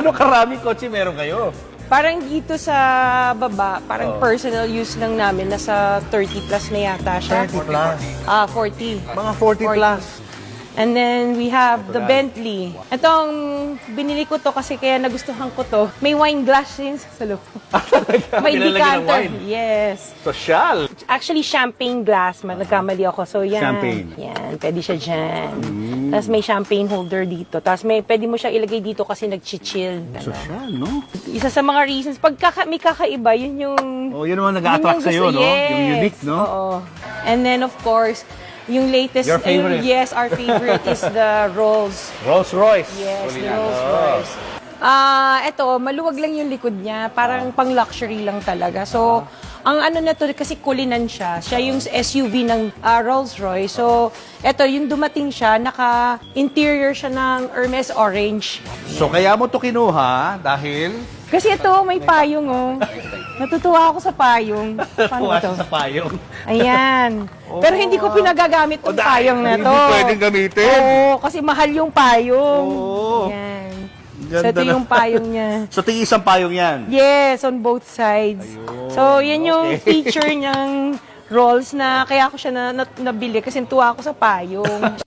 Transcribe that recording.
Gaano karaming kotse meron kayo? Parang dito sa baba, parang personal use lang namin, nasa 30 plus na yata siya. 30 plus. 40. Mga 40 plus. And then we have the Bentley. Itong binili ko to kasi kaya nagustuhan ko to. May wine glass din sa loob. May Pinalagyan ng decanter. wine. Yes. Social. Actually, champagne glass. Nagkamali ako. So, yan. Champagne. Yan. Pwede siya dyan. Tapos may champagne holder dito. Tapos pwede mo siya ilagay dito kasi nag-chill. Social, no? Isa sa mga reasons, pag may kakaiba, yun yung... Oh, yun naman nag-attract sa'yo, no? Yes. Yung unique, no? Oo. And then, of course, yung latest... Your favorite? Yes, our favorite is the Rolls. Rolls Royce. Yes, Huli the na. Rolls Oh. Royce. Ito, maluwag lang yung likod niya. Parang pang-luxury lang talaga. So, ang ano na to, kasi kulinan siya. Siya yung SUV ng Rolls Royce. So, ito, yung dumating siya, naka-interior siya ng Hermes Orange. So, kaya mo to kinuha dahil... Kasi ito, may payong, oh. Natutuwa ako sa payong. Paano Tuwa to? siya sa payong. Ayan. Pero hindi ko pinagagamit yung dahil payong na to. Hindi pwedeng gamitin. Oo, kasi mahal yung payong. Oo. Ayan. Ganda So, ito na. yung payong niya. So, tig-isang payong yan. Yes, on both sides. Ayun. So, yan yung Okay. feature niyang rolls na kaya ako siya nabili kasi tuwa ako sa payong.